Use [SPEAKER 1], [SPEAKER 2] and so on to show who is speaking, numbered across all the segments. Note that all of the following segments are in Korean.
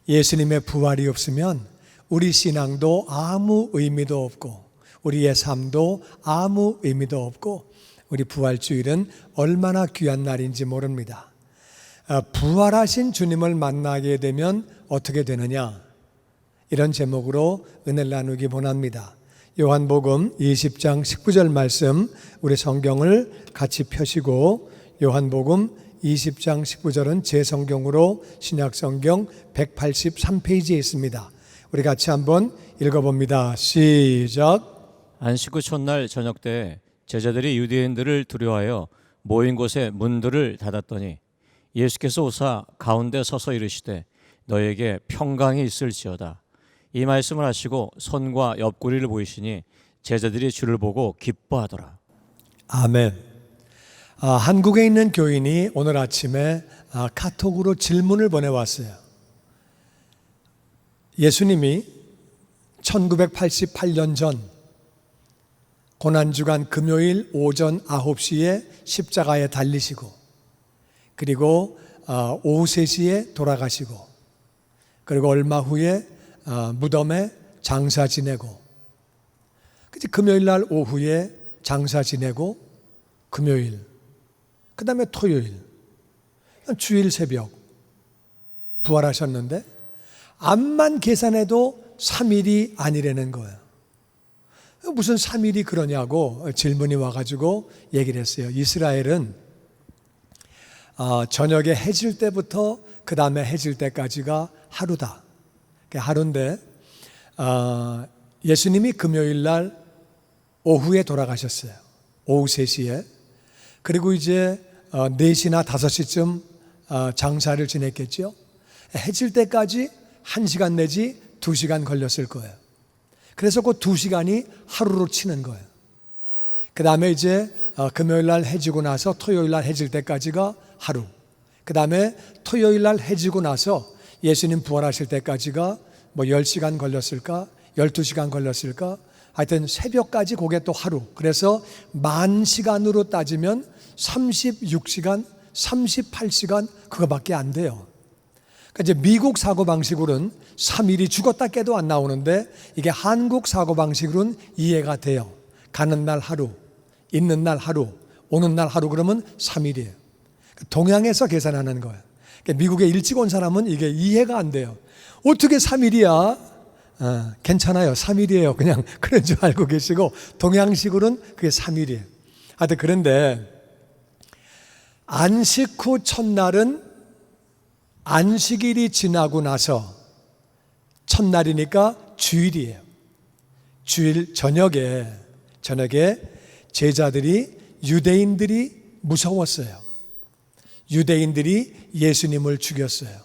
[SPEAKER 1] 예수님의 부활이 없으면 우리 신앙도 아무 의미도 없고 우리의 삶도 아무 의미도 없고 우리 부활주일은 얼마나 귀한 날인지 모릅니다. 부활하신 주님을 만나게 되면 어떻게 되느냐? 이런 제목으로 은혜를 나누기 원합니다. 요한복음 20장 19절 말씀, 우리 성경을 같이 펴시고, 요한복음 20장 19절은 제 성경으로 신약성경 183페이지에 있습니다. 우리 같이 한번 읽어봅니다. 시작.
[SPEAKER 2] 안식 후 첫날 저녁 때 제자들이 유대인들을 두려워하여 모인 곳에 문들을 닫았더니 예수께서 오사 가운데 서서 이르시되 너에게 평강이 있을지어다. 이 말씀을 하시고 손과 옆구리를 보이시니 제자들이 주를 보고 기뻐하더라.
[SPEAKER 1] 아멘. 한국에 있는 교인이 오늘 아침에 카톡으로 질문을 보내왔어요. 예수님이 1988년 전 고난주간 금요일 오전 9시에 십자가에 달리시고, 그리고 오후 3시에 돌아가시고, 그리고 얼마 후에 무덤에 장사 지내고, 금요일 날 오후에 장사 지내고, 금요일, 그 다음에 토요일, 주일 새벽 부활하셨는데 암만 계산해도 3일이 아니라는 거예요. 무슨 3일이 그러냐고 질문이 와가지고 얘기를 했어요. 이스라엘은 저녁에 해질 때부터 그 다음에 해질 때까지가 하루다. 하루인데 예수님이 금요일 날 오후에 돌아가셨어요. 오후 3시에. 그리고 이제 4시나 5시쯤 장사를 지냈겠죠. 해질 때까지 1시간 내지 2시간 걸렸을 거예요. 그래서 그 2시간이 하루로 치는 거예요. 그 다음에 이제 금요일 날 해지고 나서 토요일 날 해질 때까지가 하루. 그 다음에 토요일 날 해지고 나서 예수님 부활하실 때까지가 뭐 10시간 걸렸을까? 12시간 걸렸을까? 하여튼 새벽까지 그게 또 하루. 그래서 만 시간으로 따지면 36시간, 38시간 그거밖에 안 돼요. 그러니까 이제 미국 사고방식으로는 3일이 죽었다 깨도 안 나오는데 이게 한국 사고방식으로는 이해가 돼요. 가는 날 하루, 있는 날 하루, 오는 날 하루, 그러면 3일이에요. 동양에서 계산하는 거예요. 그러니까 미국에 일찍 온 사람은 이게 이해가 안 돼요. 어떻게 3일이야? 괜찮아요. 3일이에요. 그냥 그런 줄 알고 계시고, 동양식으로는 그게 3일이에요. 하여튼 그런데 안식 후 첫날은 안식일이 지나고 나서 첫날이니까 주일이에요. 주일 저녁에 제자들이, 유대인들이 무서웠어요. 유대인들이 예수님을 죽였어요.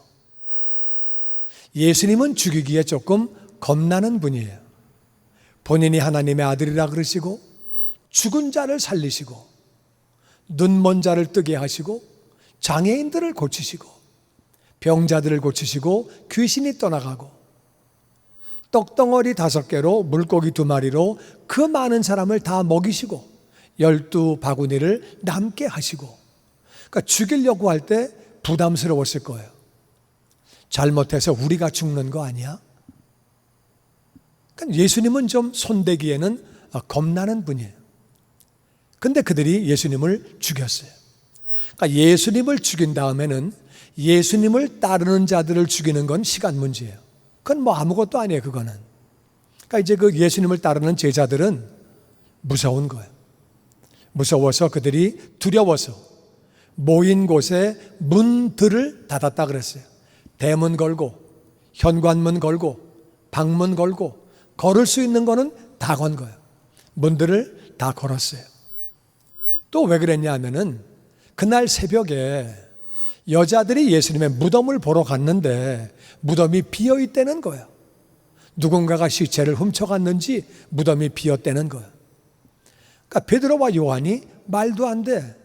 [SPEAKER 1] 예수님은 죽이기에 조금 겁나는 분이에요. 본인이 하나님의 아들이라 그러시고, 죽은 자를 살리시고, 눈먼 자를 뜨게 하시고, 장애인들을 고치시고, 병자들을 고치시고, 귀신이 떠나가고, 떡덩어리 5개로 물고기 2마리로 그 많은 사람을 다 먹이시고, 12바구니를 남게 하시고, 그러니까 죽이려고 할 때 부담스러웠을 거예요. 잘못해서 우리가 죽는 거 아니야? 그러니까 예수님은 좀 손대기에는 겁나는 분이에요. 근데 그들이 예수님을 죽였어요. 그러니까 예수님을 죽인 다음에는 예수님을 따르는 자들을 죽이는 건 시간 문제예요. 그건 뭐 아무것도 아니에요, 그거는. 그러니까 이제 그 예수님을 따르는 제자들은 무서운 거예요. 무서워서 그들이 두려워서 모인 곳에 문들을 닫았다 그랬어요. 대문 걸고, 현관문 걸고, 방문 걸고, 걸을 수 있는 거는 다 건 거예요. 문들을 다 걸었어요. 또 왜 그랬냐 하면은 그날 새벽에 여자들이 예수님의 무덤을 보러 갔는데 무덤이 비어 있다는 거예요. 누군가가 시체를 훔쳐갔는지 무덤이 비었다는 거예요. 그러니까 베드로와 요한이 말도 안 돼.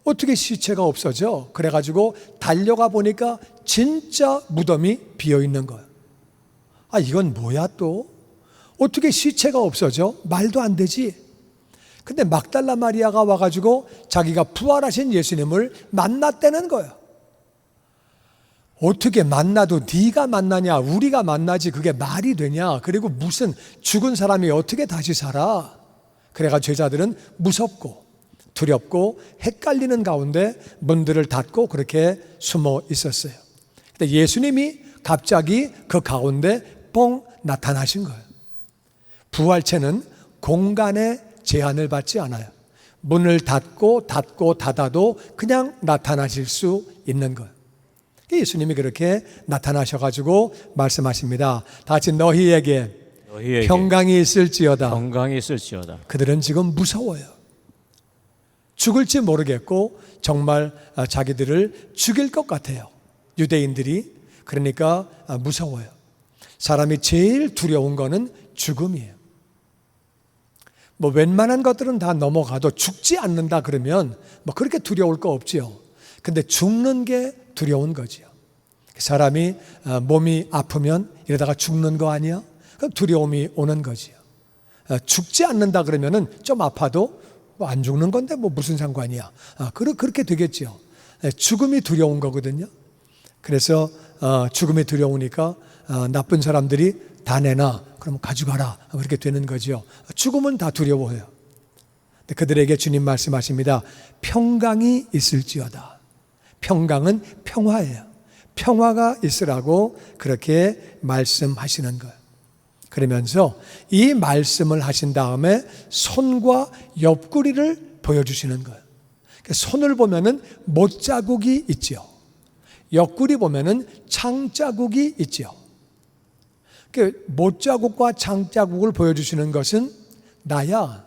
[SPEAKER 1] 어떻게 시체가 없어져? 그래가지고 달려가 보니까 진짜 무덤이 비어 있는 거예요. 이건 뭐야 또? 어떻게 시체가 없어져? 말도 안 되지. 근데 막달라 마리아가 와가지고 자기가 부활하신 예수님을 만났다는 거예요. 어떻게 만나도 네가 만나냐, 우리가 만나지 그게 말이 되냐? 그리고 무슨 죽은 사람이 어떻게 다시 살아? 그래가 제자들은 무섭고 두렵고 헷갈리는 가운데 문들을 닫고 그렇게 숨어 있었어요. 근데 예수님이 갑자기 그 가운데 뻥 나타나신 거예요. 부활체는 공간의 제한을 받지 않아요. 문을 닫고 닫아도 그냥 나타나실 수 있는 거예요. 예수님이 그렇게 나타나셔가지고 말씀하십니다. 다 같이 너희에게 평강이 있을지어다.
[SPEAKER 2] 평강이 있을지어다.
[SPEAKER 1] 그들은 지금 무서워요. 죽을지 모르겠고 정말 자기들을 죽일 것 같아요. 유대인들이. 그러니까 무서워요. 사람이 제일 두려운 거는 죽음이에요. 뭐 웬만한 것들은 다 넘어가도 죽지 않는다 그러면 뭐 그렇게 두려울 거 없지요. 근데 죽는 게 두려운 거지요. 사람이 몸이 아프면 이러다가 죽는 거 아니야? 그럼 두려움이 오는 거지요. 죽지 않는다 그러면은 좀 아파도 뭐 안 죽는 건데 뭐 무슨 상관이야? 그렇게 되겠지요. 죽음이 두려운 거거든요. 그래서 죽음이 두려우니까 나쁜 사람들이 다 내놔. 그럼 가져가라. 그렇게 되는 거죠. 죽음은 다 두려워해요. 근데 그들에게 주님 말씀하십니다. 평강이 있을지어다. 평강은 평화예요. 평화가 있으라고 그렇게 말씀하시는 거예요. 그러면서 이 말씀을 하신 다음에 손과 옆구리를 보여주시는 거예요. 손을 보면은 못자국이 있죠. 옆구리 보면은 창자국이 있죠. 못자국과 창자국을 보여주시는 것은 나야.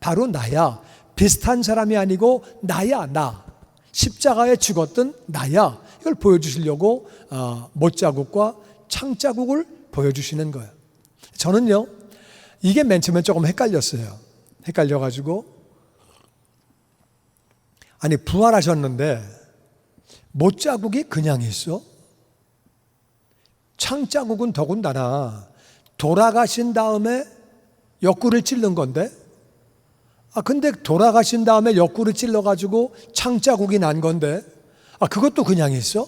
[SPEAKER 1] 바로 나야. 비슷한 사람이 아니고 나야, 나. 십자가에 죽었던 나야. 이걸 보여주시려고 못자국과 창자국을 보여주시는 거예요. 저는요, 이게 맨 처음에 조금 헷갈렸어요. 헷갈려가지고 아니 부활하셨는데 못자국이 그냥 있어? 창자국은 더군다나 돌아가신 다음에 옆구리를 찔른 건데, 근데 돌아가신 다음에 옆구리 찔러가지고 창자국이 난 건데, 그것도 그냥 있어?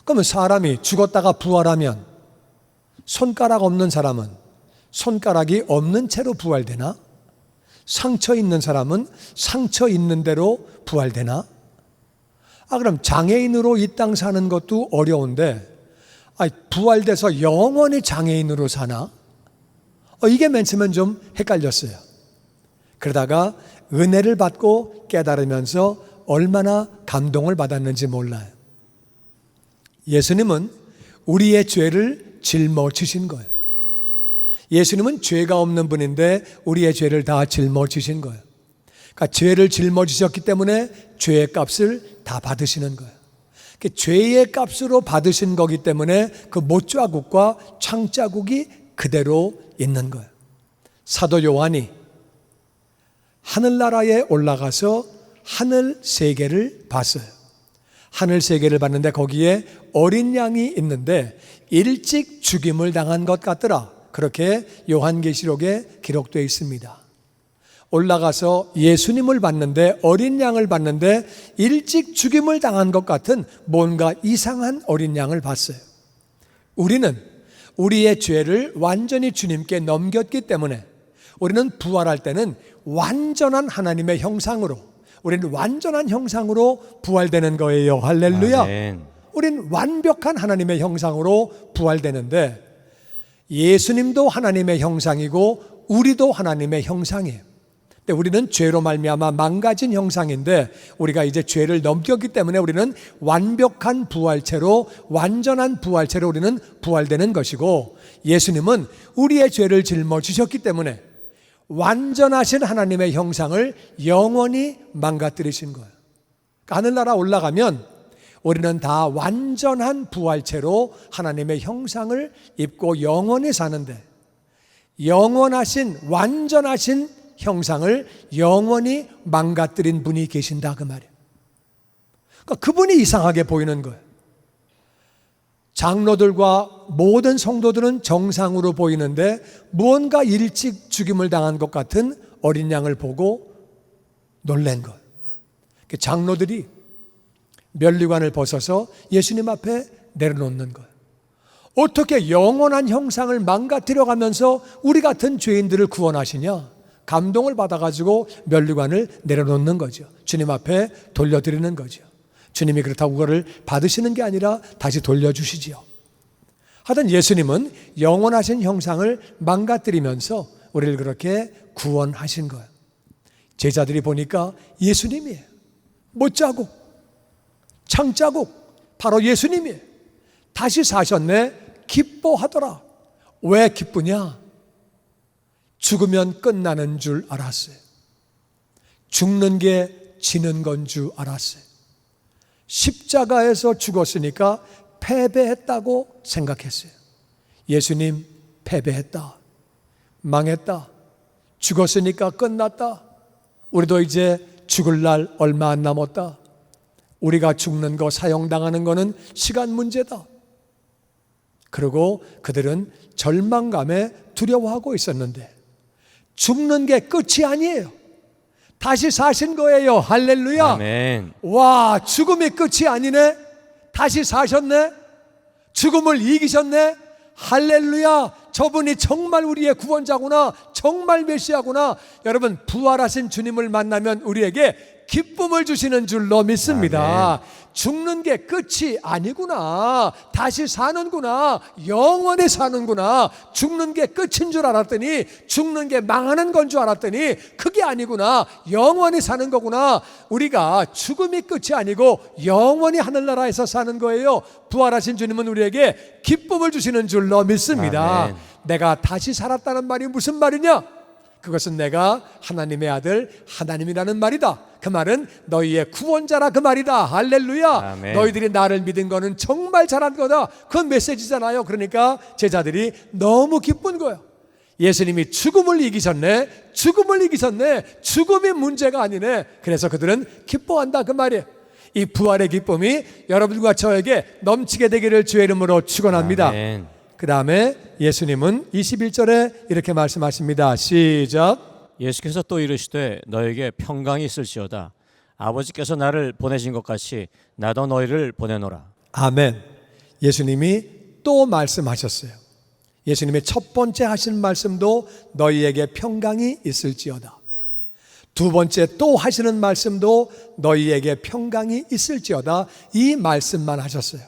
[SPEAKER 1] 그러면 사람이 죽었다가 부활하면 손가락 없는 사람은 손가락이 없는 채로 부활되나? 상처 있는 사람은 상처 있는 대로 부활되나? 그럼 장애인으로 이 땅 사는 것도 어려운데 부활돼서 영원히 장애인으로 사나? 이게 맨 처음엔 좀 헷갈렸어요. 그러다가 은혜를 받고 깨달으면서 얼마나 감동을 받았는지 몰라요. 예수님은 우리의 죄를 짊어지신 거예요. 예수님은 죄가 없는 분인데 우리의 죄를 다 짊어지신 거예요. 그러니까 죄를 짊어지셨기 때문에 죄의 값을 다 받으시는 거예요. 죄의 값으로 받으신 거기 때문에 그 못자국과 창자국이 그대로 있는 거예요. 사도 요한이 하늘나라에 올라가서 하늘 세계를 봤어요. 하늘 세계를 봤는데 거기에 어린 양이 있는데 일찍 죽임을 당한 것 같더라. 그렇게 요한계시록에 기록되어 있습니다. 올라가서 예수님을 봤는데 어린 양을 봤는데 일찍 죽임을 당한 것 같은 뭔가 이상한 어린 양을 봤어요. 우리는 우리의 죄를 완전히 주님께 넘겼기 때문에 우리는 부활할 때는 완전한 하나님의 형상으로, 우리는 완전한 형상으로 부활되는 거예요. 할렐루야.
[SPEAKER 2] 아멘.
[SPEAKER 1] 우리는 완벽한 하나님의 형상으로 부활되는데 예수님도 하나님의 형상이고 우리도 하나님의 형상이에요. 근데 우리는 죄로 말미암아 망가진 형상인데 우리가 이제 죄를 넘겼기 때문에 우리는 완벽한 부활체로, 완전한 부활체로 우리는 부활되는 것이고, 예수님은 우리의 죄를 짊어지셨기 때문에 완전하신 하나님의 형상을 영원히 망가뜨리신 거예요. 하늘나라 올라가면 우리는 다 완전한 부활체로 하나님의 형상을 입고 영원히 사는데, 영원하신 완전하신 형상을 영원히 망가뜨린 분이 계신다 그 말이에요. 그러니까 그분이 이상하게 보이는 거예요. 장로들과 모든 성도들은 정상으로 보이는데 무언가 일찍 죽임을 당한 것 같은 어린 양을 보고 놀란 거예요. 장로들이 면류관을 벗어서 예수님 앞에 내려놓는 거예요. 어떻게 영원한 형상을 망가뜨려 가면서 우리 같은 죄인들을 구원하시냐? 감동을 받아가지고 면류관을 내려놓는 거죠. 주님 앞에 돌려드리는 거죠. 주님이 그렇다고 그거를 받으시는 게 아니라 다시 돌려주시지요. 하여튼 예수님은 영원하신 형상을 망가뜨리면서 우리를 그렇게 구원하신 거예요. 제자들이 보니까 예수님이에요. 못자국, 창자국, 바로 예수님이에요. 다시 사셨네. 기뻐하더라. 왜 기쁘냐? 죽으면 끝나는 줄 알았어요. 죽는 게 지는 건 줄 알았어요. 십자가에서 죽었으니까 패배했다고 생각했어요. 예수님 패배했다. 망했다. 죽었으니까 끝났다. 우리도 이제 죽을 날 얼마 안 남았다. 우리가 죽는 거, 사형당하는 거는 시간 문제다. 그리고 그들은 절망감에 두려워하고 있었는데 죽는 게 끝이 아니에요. 다시 사신 거예요. 할렐루야.
[SPEAKER 2] 아멘.
[SPEAKER 1] 와, 죽음이 끝이 아니네. 다시 사셨네. 죽음을 이기셨네. 할렐루야. 저분이 정말 우리의 구원자구나. 정말 메시아구나. 여러분, 부활하신 주님을 만나면 우리에게 기쁨을 주시는 줄로 믿습니다.
[SPEAKER 2] 아멘.
[SPEAKER 1] 죽는 게 끝이 아니구나. 다시 사는구나. 영원히 사는구나. 죽는 게 끝인 줄 알았더니, 죽는 게 망하는 건 줄 알았더니 그게 아니구나. 영원히 사는 거구나. 우리가 죽음이 끝이 아니고 영원히 하늘나라에서 사는 거예요. 부활하신 주님은 우리에게 기쁨을 주시는 줄로 믿습니다.
[SPEAKER 2] 아멘.
[SPEAKER 1] 내가 다시 살았다는 말이 무슨 말이냐? 그것은 내가 하나님의 아들 하나님이라는 말이다. 그 말은 너희의 구원자라 그 말이다. 할렐루야.
[SPEAKER 2] 아멘.
[SPEAKER 1] 너희들이 나를 믿은 거는 정말 잘한 거다. 그건 메시지잖아요. 그러니까 제자들이 너무 기쁜 거예요. 예수님이 죽음을 이기셨네. 죽음을 이기셨네. 죽음이 문제가 아니네. 그래서 그들은 기뻐한다 그 말이에요. 이 부활의 기쁨이 여러분과 저에게 넘치게 되기를 주의 이름으로 축원합니다.
[SPEAKER 2] 아멘.
[SPEAKER 1] 그 다음에 예수님은 21절에 이렇게 말씀하십니다. 시작.
[SPEAKER 2] 예수께서 또 이르시되 너에게 평강이 있을지어다. 아버지께서 나를 보내신 것 같이 나도 너희를 보내노라.
[SPEAKER 1] 아멘. 예수님이 또 말씀하셨어요. 예수님의 첫 번째 하신 말씀도 너희에게 평강이 있을지어다. 두 번째 또 하시는 말씀도 너희에게 평강이 있을지어다. 이 말씀만 하셨어요.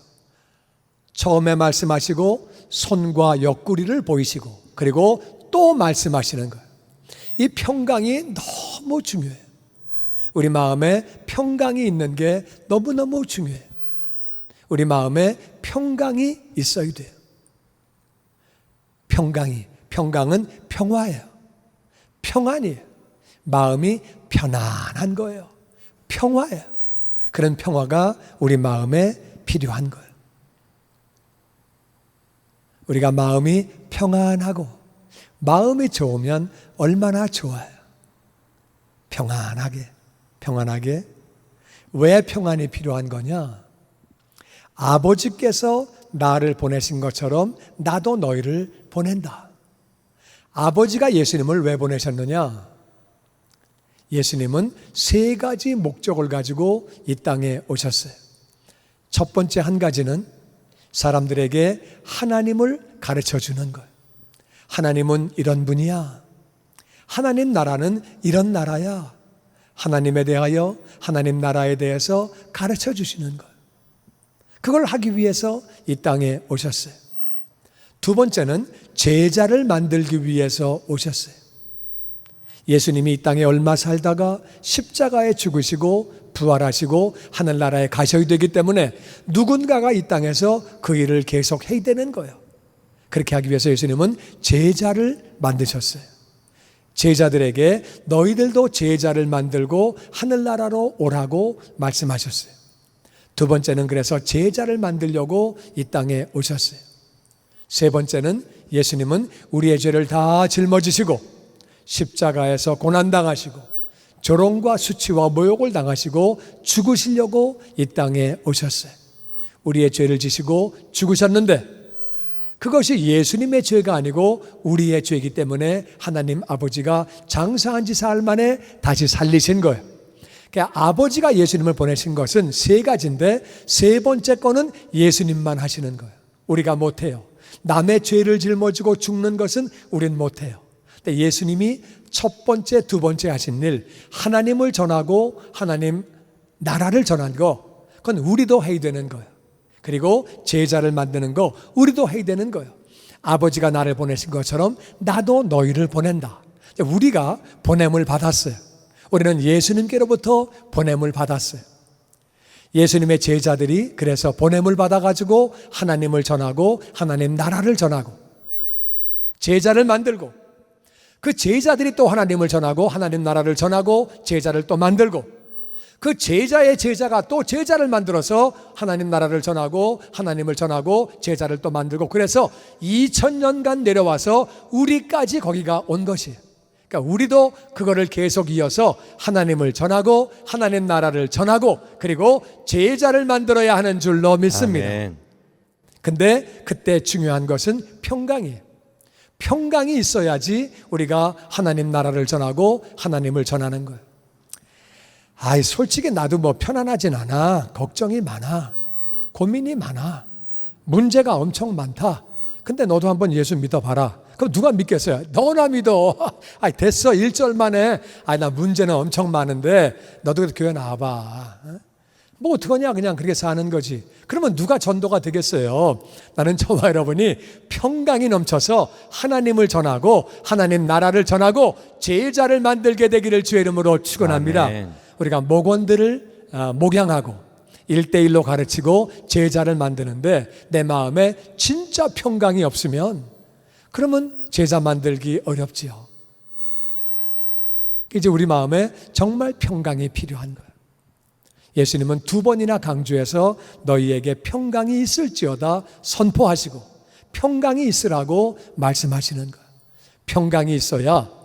[SPEAKER 1] 처음에 말씀하시고 손과 옆구리를 보이시고 그리고 또 말씀하시는 거예요. 이 평강이 너무 중요해요. 우리 마음에 평강이 있는 게 너무너무 중요해요. 우리 마음에 평강이 있어야 돼요. 평강은 평화예요. 평안이에요. 마음이 편안한 거예요. 평화예요. 그런 평화가 우리 마음에 필요한 거예요. 우리가 마음이 평안하고 마음이 좋으면 얼마나 좋아요. 평안하게. 왜 평안이 필요한 거냐? 아버지께서 나를 보내신 것처럼 나도 너희를 보낸다. 아버지가 예수님을 왜 보내셨느냐? 예수님은 세 가지 목적을 가지고 이 땅에 오셨어요. 첫 번째 한 가지는 사람들에게 하나님을 가르쳐 주는 거예요. 하나님은 이런 분이야. 하나님 나라는 이런 나라야. 하나님에 대하여, 하나님 나라에 대해서 가르쳐 주시는 거예요. 그걸 하기 위해서 이 땅에 오셨어요. 두 번째는 제자를 만들기 위해서 오셨어요. 예수님이 이 땅에 얼마 살다가 십자가에 죽으시고 부활하시고 하늘나라에 가셔야 되기 때문에 누군가가 이 땅에서 그 일을 계속 해야 되는 거예요. 그렇게 하기 위해서 예수님은 제자를 만드셨어요. 제자들에게 너희들도 제자를 만들고 하늘나라로 오라고 말씀하셨어요. 두 번째는 그래서 제자를 만들려고 이 땅에 오셨어요. 세 번째는 예수님은 우리의 죄를 다 짊어지시고 십자가에서 고난당하시고 조롱과 수치와 모욕을 당하시고 죽으시려고 이 땅에 오셨어요. 우리의 죄를 지시고 죽으셨는데 그것이 예수님의 죄가 아니고 우리의 죄이기 때문에 하나님 아버지가 장사한 지 사흘 만에 다시 살리신 거예요. 그러니까 아버지가 예수님을 보내신 것은 세 가지인데 세 번째 거는 예수님만 하시는 거예요. 우리가 못해요. 남의 죄를 짊어지고 죽는 것은 우린 못해요. 근데 예수님이 첫 번째, 두 번째 하신 일, 하나님을 전하고 하나님 나라를 전한 거, 그건 우리도 해야 되는 거예요. 그리고 제자를 만드는 거 우리도 해야 되는 거예요. 아버지가 나를 보내신 것처럼 나도 너희를 보낸다. 우리가 보냄을 받았어요. 우리는 예수님께로부터 보냄을 받았어요. 예수님의 제자들이 그래서 보냄을 받아가지고 하나님을 전하고 하나님 나라를 전하고 제자를 만들고 그 제자들이 또 하나님을 전하고 하나님 나라를 전하고 제자를 또 만들고 그 제자의 제자가 또 제자를 만들어서 하나님 나라를 전하고 하나님을 전하고 제자를 또 만들고 그래서 2000년간 내려와서 우리까지 거기가 온 것이에요. 그러니까 우리도 그거를 계속 이어서 하나님을 전하고 하나님 나라를 전하고 그리고 제자를 만들어야 하는 줄로 믿습니다.
[SPEAKER 2] 아멘.
[SPEAKER 1] 근데 그때 중요한 것은 평강이에요. 평강이 있어야지 우리가 하나님 나라를 전하고 하나님을 전하는 거예요. 솔직히 나도 뭐 편안하진 않아. 걱정이 많아. 고민이 많아. 문제가 엄청 많다. 근데 너도 한번 예수 믿어봐라. 그럼 누가 믿겠어요? 너나 믿어. 됐어. 1절 만에. 나 문제는 엄청 많은데 너도 교회 나와봐. 뭐 어떡하냐. 그냥 그렇게 사는 거지. 그러면 누가 전도가 되겠어요? 나는 저와 여러분이 평강이 넘쳐서 하나님을 전하고 하나님 나라를 전하고 제자를 만들게 되기를 주의 이름으로 축원합니다.
[SPEAKER 2] 아멘.
[SPEAKER 1] 우리가 목원들을 목양하고 1대1로 가르치고 제자를 만드는데 내 마음에 진짜 평강이 없으면 그러면 제자 만들기 어렵지요. 이제 우리 마음에 정말 평강이 필요한 거예요. 예수님은 2번이나 강조해서 너희에게 평강이 있을지어다 선포하시고 평강이 있으라고 말씀하시는 거예요. 평강이 있어야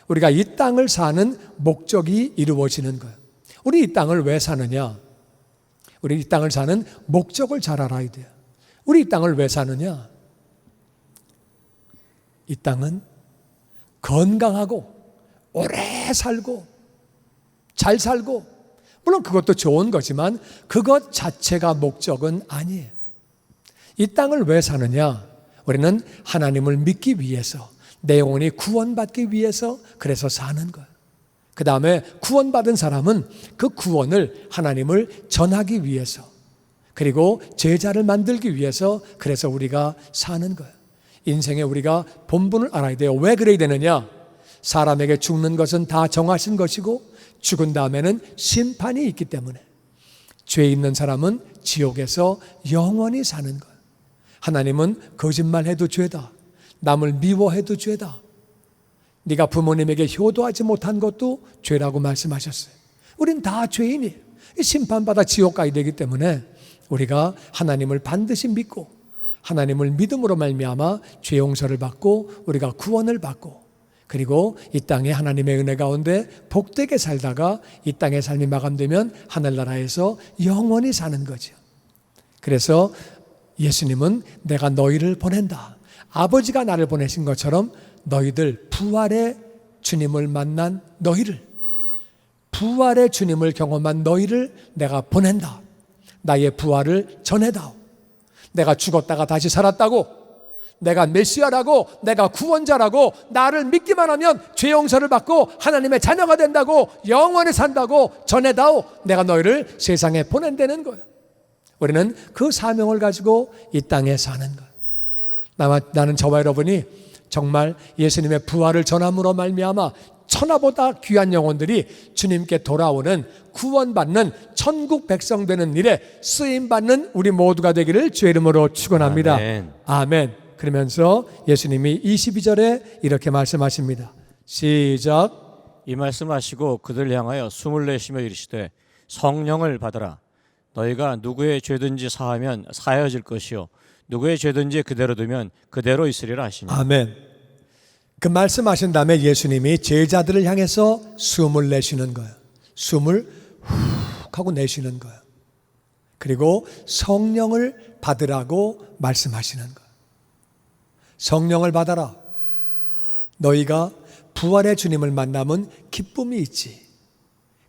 [SPEAKER 1] 우리가 이 땅을 사는 목적이 이루어지는 거예요. 우리 이 땅을 왜 사느냐? 우리 이 땅을 사는 목적을 잘 알아야 돼요. 우리 이 땅을 왜 사느냐? 이 땅은 건강하고 오래 살고 잘 살고 물론 그것도 좋은 거지만 그것 자체가 목적은 아니에요. 이 땅을 왜 사느냐? 우리는 하나님을 믿기 위해서 내 영혼이 구원받기 위해서 그래서 사는 거예요. 그 다음에 구원받은 사람은 그 구원을 하나님을 전하기 위해서 그리고 제자를 만들기 위해서 그래서 우리가 사는 거예요. 인생에 우리가 본분을 알아야 돼요. 왜 그래야 되느냐? 사람에게 죽는 것은 다 정하신 것이고 죽은 다음에는 심판이 있기 때문에 죄 있는 사람은 지옥에서 영원히 사는 거예요. 하나님은 거짓말해도 죄다. 남을 미워해도 죄다. 네가 부모님에게 효도하지 못한 것도 죄라고 말씀하셨어요. 우린 다 죄인이에요. 심판받아 지옥 가야 되기 때문에 우리가 하나님을 반드시 믿고 하나님을 믿음으로 말미암아 죄 용서를 받고 우리가 구원을 받고 그리고 이 땅에 하나님의 은혜 가운데 복되게 살다가 이 땅의 삶이 마감되면 하늘나라에서 영원히 사는 거죠. 그래서 예수님은 내가 너희를 보낸다. 아버지가 나를 보내신 것처럼 너희들 부활의 주님을 만난 너희를 부활의 주님을 경험한 너희를 내가 보낸다. 나의 부활을 전해다오. 내가 죽었다가 다시 살았다고 내가 메시아라고 내가 구원자라고 나를 믿기만 하면 죄 용서를 받고 하나님의 자녀가 된다고 영원히 산다고 전해다오. 내가 너희를 세상에 보낸다는 거예요. 우리는 그 사명을 가지고 이 땅에 사는 거예요. 나는 저와 여러분이 정말 예수님의 부활을 전함으로 말미암아 천하보다 귀한 영혼들이 주님께 돌아오는 구원받는 천국 백성 되는 일에 쓰임받는 우리 모두가 되기를 주의 이름으로 축원합니다.
[SPEAKER 2] 아멘.
[SPEAKER 1] 아멘. 그러면서 예수님이 22절에 이렇게 말씀하십니다. 시작.
[SPEAKER 2] 이 말씀을 하시고 그들 향하여 숨을 내쉬며 이르시되 성령을 받으라. 너희가 누구의 죄든지 사하면 사하여질 것이요 누구의 죄든지 그대로 두면 그대로 있으리라 하시니.
[SPEAKER 1] 아멘. 그 말씀하신 다음에 예수님이 제자들을 향해서 숨을 내쉬는 거예요. 숨을 훅 하고 내쉬는 거예요. 그리고 성령을 받으라고 말씀하시는 거예요. 성령을 받아라. 너희가 부활의 주님을 만나면 기쁨이 있지.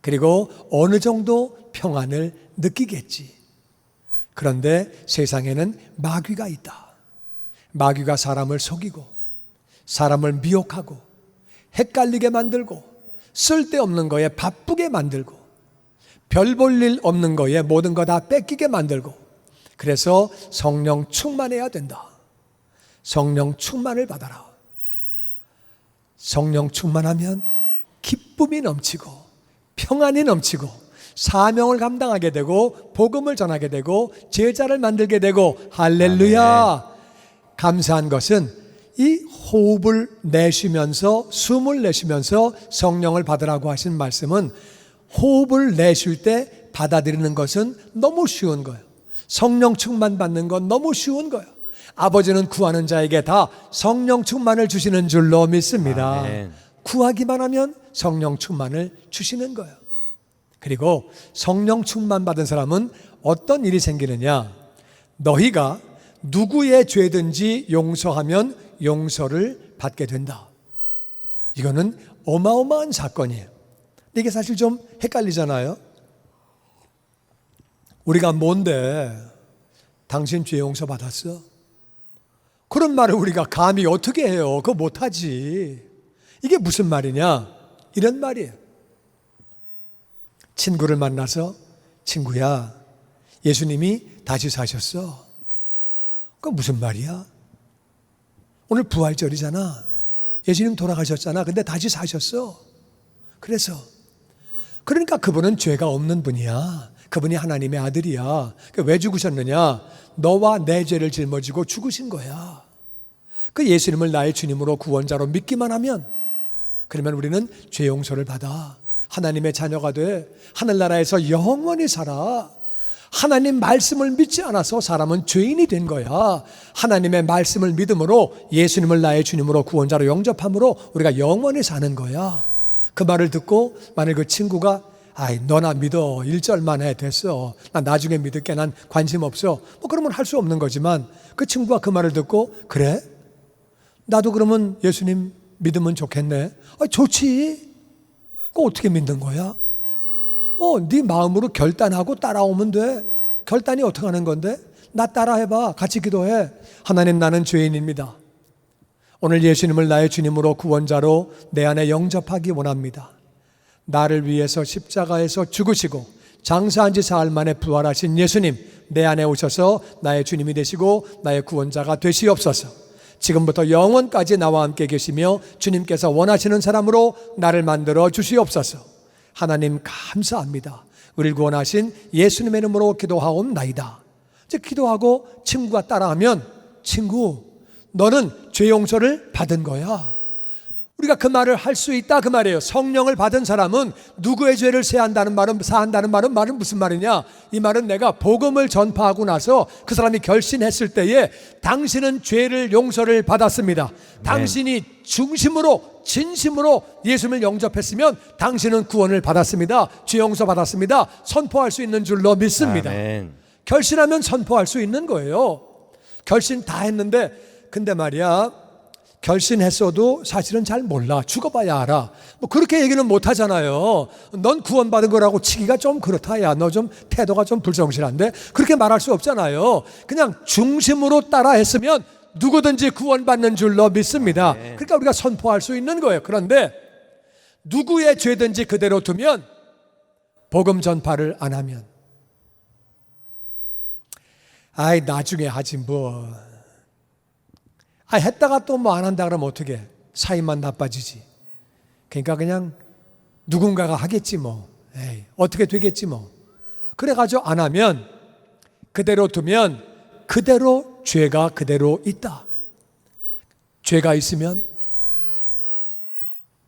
[SPEAKER 1] 그리고 어느 정도 평안을 느끼겠지. 그런데 세상에는 마귀가 있다. 마귀가 사람을 속이고 사람을 미혹하고 헷갈리게 만들고 쓸데없는 거에 바쁘게 만들고 별 볼 일 없는 거에 모든 거 다 뺏기게 만들고, 그래서 성령 충만해야 된다. 성령 충만을 받아라. 성령 충만하면 기쁨이 넘치고 평안이 넘치고 사명을 감당하게 되고 복음을 전하게 되고 제자를 만들게 되고, 할렐루야. 감사한 것은 이 호흡을 내쉬면서 숨을 내쉬면서 성령을 받으라고 하신 말씀은 호흡을 내쉴 때 받아들이는 것은 너무 쉬운 거예요. 성령 충만 받는 건 너무 쉬운 거예요. 아버지는 구하는 자에게 다 성령 충만을 주시는 줄로 믿습니다.
[SPEAKER 2] 아멘.
[SPEAKER 1] 구하기만 하면 성령 충만을 주시는 거예요. 그리고 성령 충만 받은 사람은 어떤 일이 생기느냐? 너희가 누구의 죄든지 용서하면 용서를 받게 된다. 이거는 어마어마한 사건이에요. 근데 이게 사실 좀 헷갈리잖아요. 우리가 뭔데 당신 죄 용서 받았어? 그런 말을 우리가 감히 어떻게 해요? 그거 못하지. 이게 무슨 말이냐? 이런 말이에요. 친구를 만나서, 친구야, 예수님이 다시 사셨어. 그건 무슨 말이야? 오늘 부활절이잖아. 예수님 돌아가셨잖아. 근데 다시 사셨어. 그러니까 그분은 죄가 없는 분이야. 그분이 하나님의 아들이야. 왜 죽으셨느냐? 너와 내 죄를 짊어지고 죽으신 거야. 그 예수님을 나의 주님으로 구원자로 믿기만 하면, 그러면 우리는 죄 용서를 받아 하나님의 자녀가 돼 하늘나라에서 영원히 살아. 하나님 말씀을 믿지 않아서 사람은 죄인이 된 거야. 하나님의 말씀을 믿음으로 예수님을 나의 주님으로 구원자로 영접함으로 우리가 영원히 사는 거야. 그 말을 듣고 만일 그 친구가 아이 너나 믿어 1절만 해 됐어 나 나중에 믿을게 난 관심 없어 그러면 할 수 없는 거지만, 그 친구가 그 말을 듣고 그래? 나도 그러면 예수님 믿으면 좋겠네. 좋지. 그거 어떻게 믿는 거야? 네 마음으로 결단하고 따라오면 돼. 결단이 어떻게 하는 건데? 나 따라해봐. 같이 기도해. 하나님, 나는 죄인입니다. 오늘 예수님을 나의 주님으로 구원자로 내 안에 영접하기 원합니다. 나를 위해서 십자가에서 죽으시고 장사한 지 사흘 만에 부활하신 예수님, 내 안에 오셔서 나의 주님이 되시고 나의 구원자가 되시옵소서. 지금부터 영원까지 나와 함께 계시며 주님께서 원하시는 사람으로 나를 만들어 주시옵소서. 하나님 감사합니다. 우리를 구원하신 예수님의 이름으로 기도하옵나이다. 이제 기도하고 친구가 따라하면, 친구 너는 죄 용서를 받은 거야. 우리가 그 말을 할 수 있다 그 말이에요. 성령을 받은 사람은 누구의 죄를 사한다는 말은 무슨 말이냐? 이 말은 내가 복음을 전파하고 나서 그 사람이 결심했을 때에 당신은 죄를 용서를 받았습니다. 당신이 중심으로 진심으로 예수님을 영접했으면 당신은 구원을 받았습니다. 죄 용서 받았습니다. 선포할 수 있는 줄로 믿습니다.
[SPEAKER 2] 아멘.
[SPEAKER 1] 결심하면 선포할 수 있는 거예요. 결심 다 했는데 근데 말이야, 결심했어도 사실은 잘 몰라. 죽어봐야 알아. 그렇게 얘기는 못 하잖아요. 넌 구원받은 거라고 치기가 좀 그렇다. 야, 너 좀 태도가 좀 불성실한데? 그렇게 말할 수 없잖아요. 그냥 중심으로 따라 했으면 누구든지 구원받는 줄로 믿습니다. 그러니까 우리가 선포할 수 있는 거예요. 그런데 누구의 죄든지 그대로 두면, 복음 전파를 안 하면 아이 나중에 하지 뭐. 했다가 또 뭐 안 한다 그러면 어떻게? 사이만 나빠지지. 그러니까 그냥 누군가가 하겠지 뭐. 에이, 어떻게 되겠지 뭐. 그래가지고 안 하면, 그대로 두면 그대로 죄가 그대로 있다. 죄가 있으면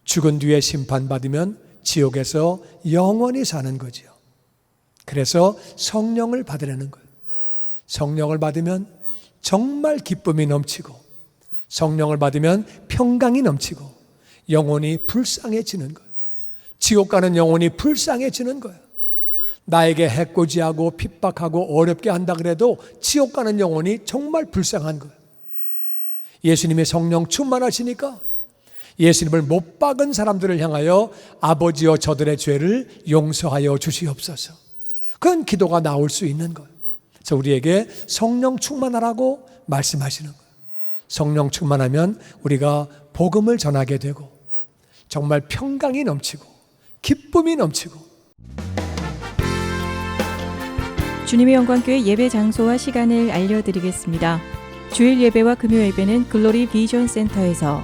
[SPEAKER 1] 죽은 뒤에 심판받으면 지옥에서 영원히 사는 거지요. 그래서 성령을 받으려는 거예요. 성령을 받으면 정말 기쁨이 넘치고, 성령을 받으면 평강이 넘치고 영혼이 불쌍해지는 거예요. 지옥 가는 영혼이 불쌍해지는 거예요. 나에게 해코지하고 핍박하고 어렵게 한다 그래도 지옥 가는 영혼이 정말 불쌍한 거예요. 예수님의 성령 충만하시니까 예수님을 못 박은 사람들을 향하여 아버지여 저들의 죄를 용서하여 주시옵소서. 그런 기도가 나올 수 있는 거예요. 그래서 우리에게 성령 충만하라고 말씀하시는 거예요. 성령 충만하면 우리가 복음을 전하게 되고 정말 평강이 넘치고 기쁨이 넘치고.
[SPEAKER 3] 주님의 영광교회 예배 장소와 시간을 알려드리겠습니다. 주일 예배와 금요 예배는 글로리 비전 센터에서,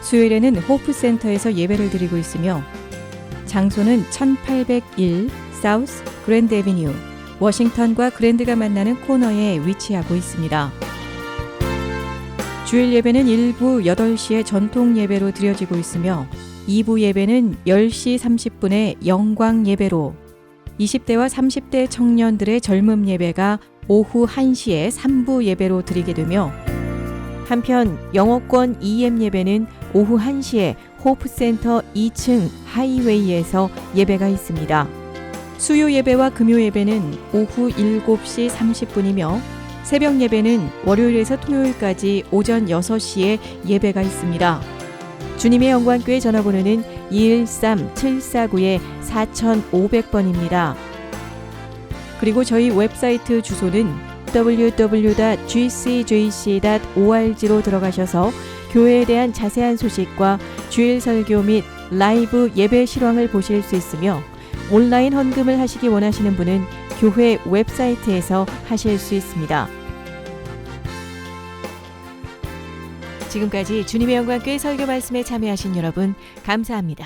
[SPEAKER 3] 수요일에는 호프 센터에서 예배를 드리고 있으며 장소는 1801 사우스 그랜드 애비뉴 워싱턴과 그랜드가 만나는 코너에 위치하고 있습니다. 주일 예배는 1부 8시에 전통 예배로 드려지고 있으며 2부 예배는 10시 30분에 영광 예배로, 20대와 30대 청년들의 젊음 예배가 오후 1시에 3부 예배로 드리게 되며, 한편 영어권 EM 예배는 오후 1시에 호프센터 2층 하이웨이에서 예배가 있습니다. 수요 예배와 금요 예배는 오후 7시 30분이며 새벽 예배는 월요일에서 토요일까지 오전 6시에 예배가 있습니다. 주님의 영광교회 전화번호는 213-749-4500번입니다. 그리고 저희 웹사이트 주소는 www.gcjc.org로 들어가셔서 교회에 대한 자세한 소식과 주일 설교 및 라이브 예배 실황을 보실 수 있으며, 온라인 헌금을 하시기 원하시는 분은 교회 웹사이트에서 하실 수 있습니다. 지금까지 주님의 영광교회 설교 말씀에 참여하신 여러분 감사합니다.